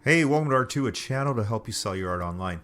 Hey, welcome to R2, a channel to help you sell your art online.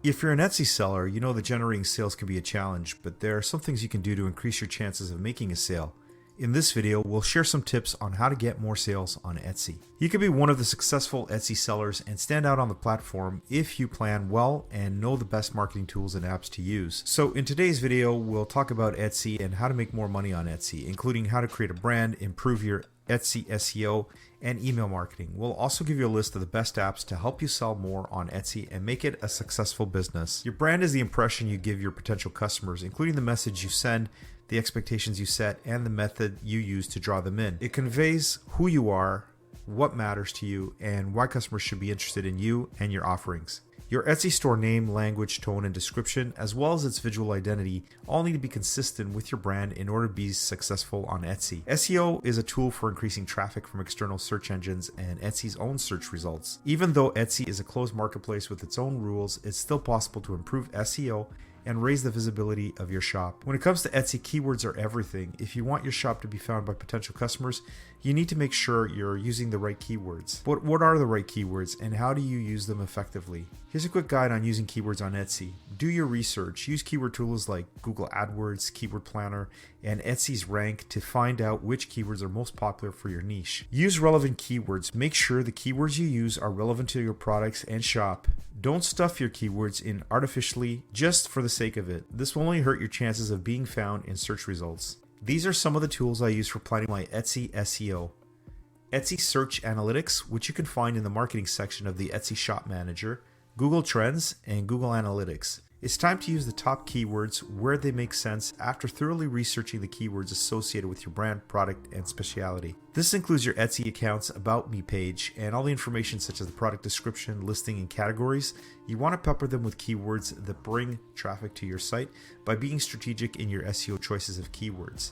If you're an Etsy seller, you know that generating sales can be a challenge, but there are some things you can do to increase your chances of making a sale. In this video, we'll share some tips on how to get more sales on Etsy. You can be one of the successful Etsy sellers and stand out on the platform if you plan well and know the best marketing tools and apps to use. So in today's video, we'll talk about Etsy and how to make more money on Etsy, including how to create a brand, improve your Etsy SEO, and email marketing. We'll also give you a list of the best apps to help you sell more on Etsy and make it a successful business. Your brand is the impression you give your potential customers, including the message you send, the expectations you set, and the method you use to draw them in. It conveys who you are, what matters to you, and why customers should be interested in you and your offerings. Your Etsy store name, language, tone, and description, as well as its visual identity, all need to be consistent with your brand in order to be successful on Etsy. SEO is a tool for increasing traffic from external search engines and Etsy's own search results. Even though Etsy is a closed marketplace with its own rules, it's still possible to improve SEO and raise the visibility of your shop. When it comes to Etsy, keywords are everything. If you want your shop to be found by potential customers, you need to make sure you're using the right keywords. But what are the right keywords and how do you use them effectively? Here's a quick guide on using keywords on Etsy. Do your research. Use keyword tools like Google AdWords, Keyword Planner, and Etsy's Rank to find out which keywords are most popular for your niche. Use relevant keywords. Make sure the keywords you use are relevant to your products and shop. Don't stuff your keywords in artificially just for the sake of it. This will only hurt your chances of being found in search results. These are some of the tools I use for planning my Etsy SEO. Etsy Search Analytics, which you can find in the marketing section of the Etsy Shop Manager, Google Trends, and Google Analytics. It's time to use the top keywords where they make sense after thoroughly researching the keywords associated with your brand, product, and specialty. This includes your Etsy account's About Me page and all the information such as the product description, listing, and categories. You want to pepper them with keywords that bring traffic to your site by being strategic in your SEO choices of keywords.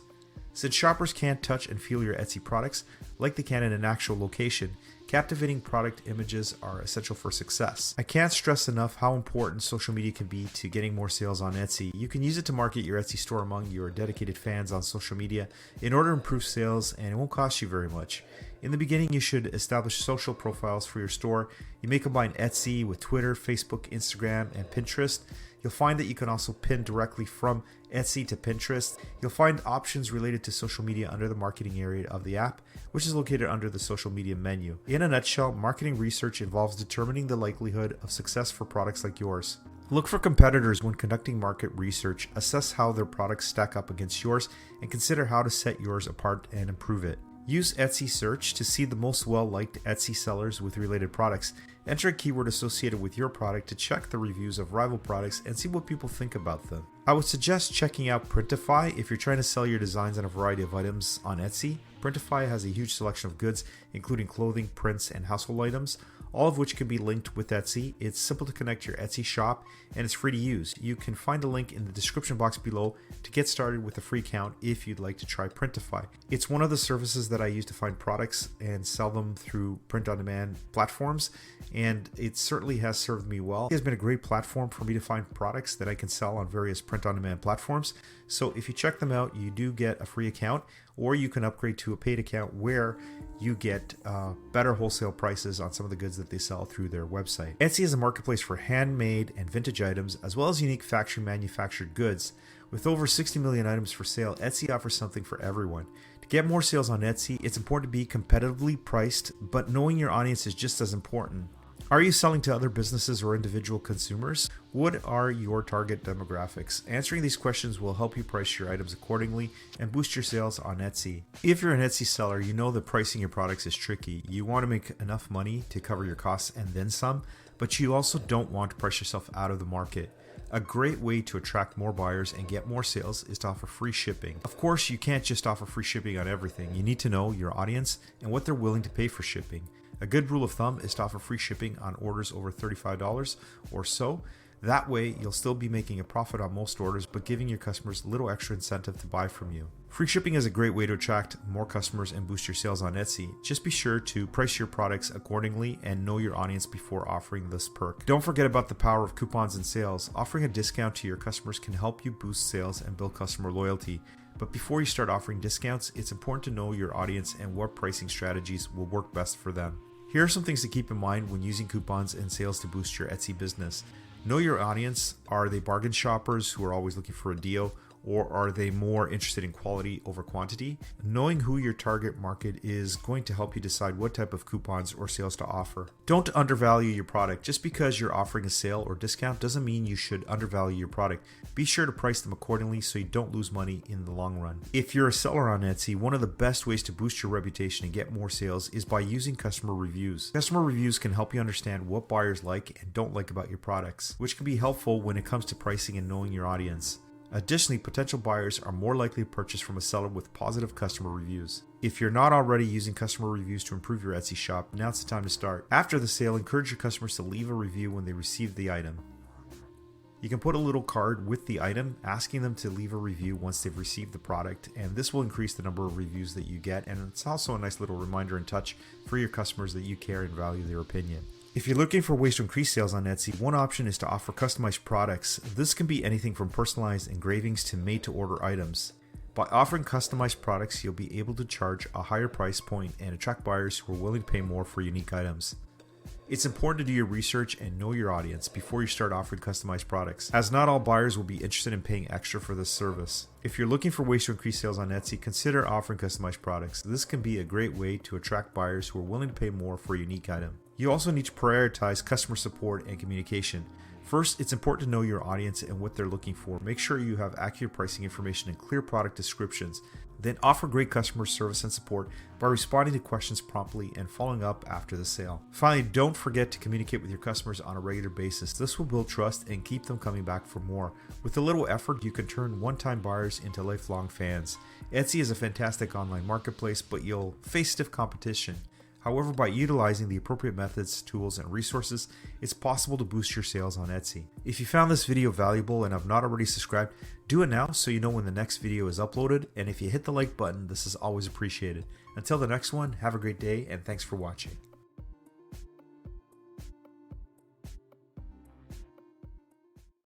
Since shoppers can't touch and feel your Etsy products like they can in an actual location, captivating product images are essential for success. I can't stress enough how important social media can be to getting more sales on Etsy. You can use it to market your Etsy store among your dedicated fans on social media in order to improve sales, and it won't cost you very much. In the beginning, you should establish social profiles for your store. You may combine Etsy with Twitter, Facebook, Instagram, and Pinterest. You'll find that you can also pin directly from Etsy to Pinterest. You'll find options related to social media under the marketing area of the app, which is located under the social media menu. In a nutshell, marketing research involves determining the likelihood of success for products like yours. Look for competitors when conducting market research, assess how their products stack up against yours, and consider how to set yours apart and improve it. Use Etsy Search to see the most well-liked Etsy sellers with related products. Enter a keyword associated with your product to check the reviews of rival products and see what people think about them. I would suggest checking out Printify if you're trying to sell your designs on a variety of items on Etsy. Printify has a huge selection of goods, including clothing, prints, and household items, all of which can be linked with Etsy. It's simple to connect your Etsy shop and it's free to use. You can find a link in the description box below to get started with a free account if you'd like to try Printify. It's one of the services that I use to find products and sell them through print-on-demand platforms, and it certainly has served me well. It has been a great platform for me to find products that I can sell on various print-on-demand platforms. So if you check them out, you do get a free account, or you can upgrade to a paid account where you get better wholesale prices on some of the goods that they sell through their website. Etsy is a marketplace for handmade and vintage items, as well as unique factory manufactured goods. With over 60 million items for sale, Etsy offers something for everyone. To get more sales on Etsy, it's important to be competitively priced, but knowing your audience is just as important. Are you selling to other businesses or individual consumers? What are your target demographics? Answering these questions will help you price your items accordingly and boost your sales on Etsy. If you're an Etsy seller, you know that pricing your products is tricky. You want to make enough money to cover your costs and then some, but you also don't want to price yourself out of the market. A great way to attract more buyers and get more sales is to offer free shipping. Of course, you can't just offer free shipping on everything. You need to know your audience and what they're willing to pay for shipping. A good rule of thumb is to offer free shipping on orders over $35 or so. That way, you'll still be making a profit on most orders, but giving your customers a little extra incentive to buy from you. Free shipping is a great way to attract more customers and boost your sales on Etsy. Just be sure to price your products accordingly and know your audience before offering this perk. Don't forget about the power of coupons and sales. Offering a discount to your customers can help you boost sales and build customer loyalty. But before you start offering discounts, it's important to know your audience and what pricing strategies will work best for them. Here are some things to keep in mind when using coupons and sales to boost your Etsy business. Know your audience. Are they bargain shoppers who are always looking for a deal? Or are they more interested in quality over quantity? Knowing who your target market is going to help you decide what type of coupons or sales to offer. Don't undervalue your product. Just because you're offering a sale or discount doesn't mean you should undervalue your product. Be sure to price them accordingly so you don't lose money in the long run. If you're a seller on Etsy, one of the best ways to boost your reputation and get more sales is by using customer reviews. Customer reviews can help you understand what buyers like and don't like about your products, which can be helpful when it comes to pricing and knowing your audience. Additionally, potential buyers are more likely to purchase from a seller with positive customer reviews. If you're not already using customer reviews to improve your Etsy shop, now's the time to start. After the sale, encourage your customers to leave a review when they receive the item. You can put a little card with the item asking them to leave a review once they've received the product, and this will increase the number of reviews that you get, and it's also a nice little reminder and touch for your customers that you care and value their opinion. If you're looking for ways to increase sales on Etsy, one option is to offer customized products. This can be anything from personalized engravings to made-to-order items. By offering customized products, you'll be able to charge a higher price point and attract buyers who are willing to pay more for unique items. It's important to do your research and know your audience before you start offering customized products, as not all buyers will be interested in paying extra for this service. If you're looking for ways to increase sales on Etsy, consider offering customized products. This can be a great way to attract buyers who are willing to pay more for a unique item. You also need to prioritize customer support and communication. First, it's important to know your audience and what they're looking for. Make sure you have accurate pricing information and clear product descriptions. Then offer great customer service and support by responding to questions promptly and following up after the sale. Finally, don't forget to communicate with your customers on a regular basis. This will build trust and keep them coming back for more. With a little effort, you can turn one-time buyers into lifelong fans. Etsy is a fantastic online marketplace, but you'll face stiff competition. However, by utilizing the appropriate methods, tools, and resources, it's possible to boost your sales on Etsy. If you found this video valuable and have not already subscribed, do it now so you know when the next video is uploaded, and if you hit the like button, this is always appreciated. Until the next one, have a great day and thanks for watching.